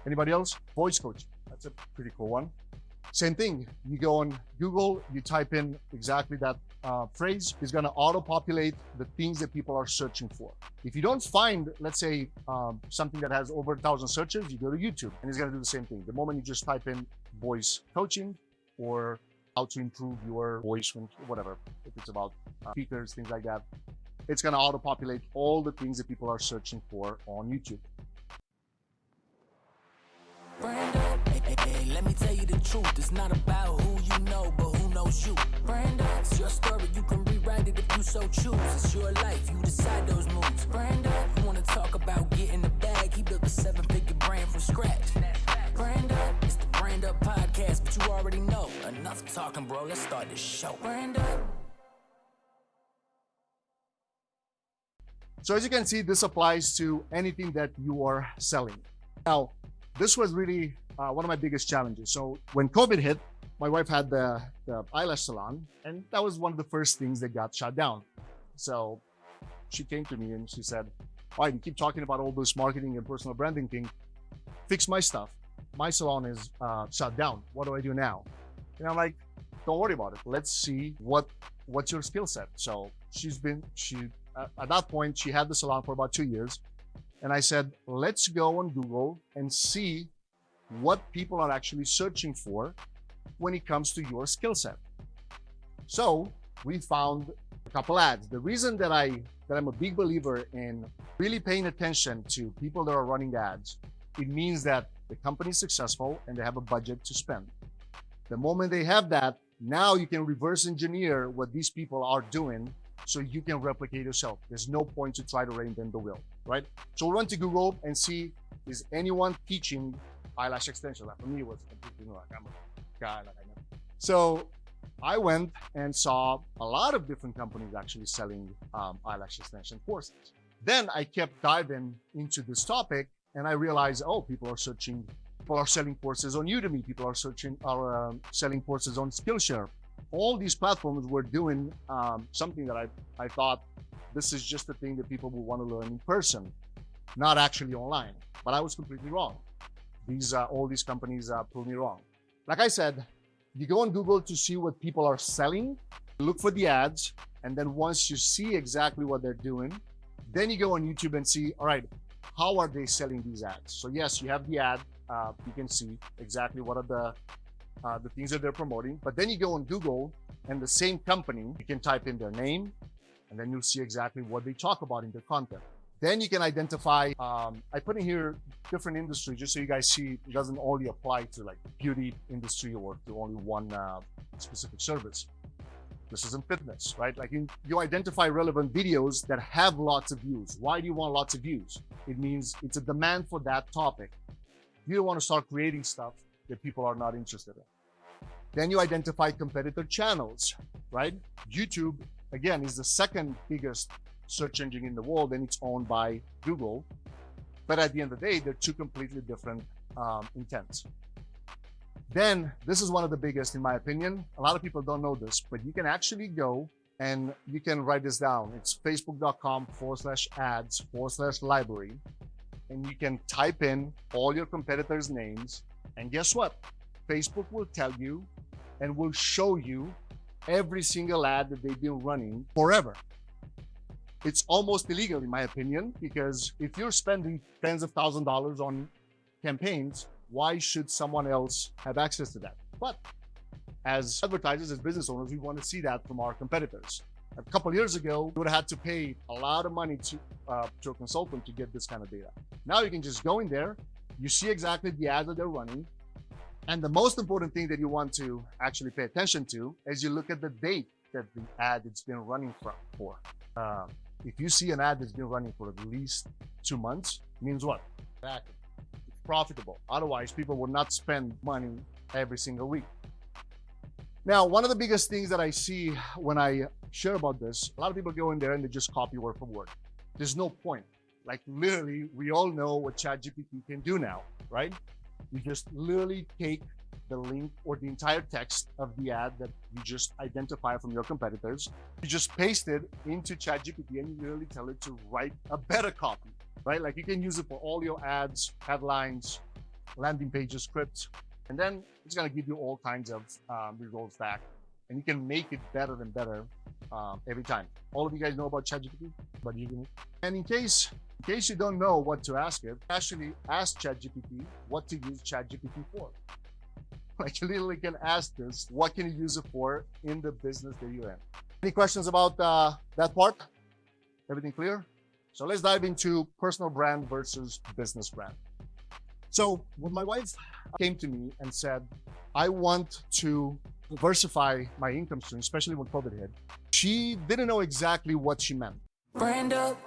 Anybody else? Voice coaching. That's a pretty cool one. Same thing. You go on Google, you type in exactly that phrase. It's going to auto-populate the things that people are searching for. If you don't find, let's say, something that has over 1,000 searches, you go to YouTube, and it's going to do the same thing. The moment you just type in voice coaching or how to improve your voice, whatever, if it's about speakers, things like that, it's going to auto-populate all the things that people are searching for on YouTube. Brando, hey, let me tell you the truth. It's not about who you know, but who knows you. Brando, it's your story. You can rewrite it if you so choose. It's your life. You decide those moves. Brando, you want to talk about getting the bag? He built a 7-figure brand from scratch. Brando, it's the Brand Up Podcast, but you already know. Enough talking, bro. Let's start this show. Brando. So as you can see, this applies to anything that you are selling. Now, this was really one of my biggest challenges. So when COVID hit, my wife had the eyelash salon, and that was one of the first things that got shut down. So she came to me and she said, all right, you keep talking about all this marketing and personal branding thing. Fix my stuff. My salon is shut down. What do I do now? And I'm like, don't worry about it. Let's see what's your skill set. So at that point, she had the salon for about 2 years. And I said, let's go on Google and see what people are actually searching for when it comes to your skill set. So we found a couple ads. The reason that I'm a big believer in really paying attention to people that are running ads, it means that the company is successful and they have a budget to spend. The moment they have that, now you can reverse engineer what these people are doing so you can replicate yourself. There's no point to try to reinvent the wheel, right? So we went to Google and see, is anyone teaching eyelash extension? Like for me, it was completely new. Like I'm a guy, like I know. So I went and saw a lot of different companies actually selling eyelash extension courses. Then I kept diving into this topic and I realized, oh, people are selling courses on Udemy. People are selling courses on Skillshare. All these platforms were doing something that I thought this is just a thing that people will want to learn in person, not actually online. But I was completely wrong. All these companies proved me wrong. Like I said, you go on Google to see what people are selling, look for the ads, and then once you see exactly what they're doing, then you go on YouTube and see, all right, how are they selling these ads? So yes, you have the ad. You can see exactly what are the things that they're promoting. But then you go on Google and the same company, you can type in their name and then you'll see exactly what they talk about in their content. Then you can identify, I put in here different industries just so you guys see it doesn't only apply to like the beauty industry or to only one specific service. This is in fitness, right? Like you identify relevant videos that have lots of views. Why do you want lots of views? It means it's a demand for that topic. You don't want to start creating stuff that people are not interested in. Then you identify competitor channels, right? YouTube, again, is the second biggest search engine in the world and it's owned by Google. But at the end of the day, they're two completely different intents. Then this is one of the biggest in my opinion. A lot of people don't know this, but you can actually go and you can write this down. It's facebook.com/ads/library. And you can type in all your competitors' names. And guess what? Facebook will tell you and will show you every single ad that they've been running forever. It's almost illegal in my opinion, because if you're spending tens of thousands of dollars on campaigns, why should someone else have access to that? But as advertisers, as business owners, we want to see that from our competitors. A couple of years ago, you would have had to pay a lot of money to a consultant to get this kind of data. Now you can just go in there, you see exactly the ads that they're running. And the most important thing that you want to actually pay attention to is you look at the date that the ad has been running for. If you see an ad that's been running for at least 2 months, it means what? Exactly. It's profitable. Otherwise, people will not spend money every single week. Now, one of the biggest things that I see when I share about this, a lot of people go in there and they just copy word for word. There's no point. Like literally, we all know what ChatGPT can do now, right? You just literally take the link or the entire text of the ad that you just identify from your competitors. You just paste it into ChatGPT and you literally tell it to write a better copy, right? Like you can use it for all your ads, headlines, landing pages, scripts, and then it's going to give you all kinds of results back. And you can make it better and better every time. All of you guys know about ChatGPT, but using it. And in case you don't know what to ask it, actually ask ChatGPT what to use ChatGPT for. Like, you literally can ask this, what can you use it for in the business that you're in? Any questions about that part? Everything clear? So let's dive into personal brand versus business brand. So when my wife came to me and said, I want to diversify my income stream, especially when COVID hit, she didn't know exactly what she meant. Brand up,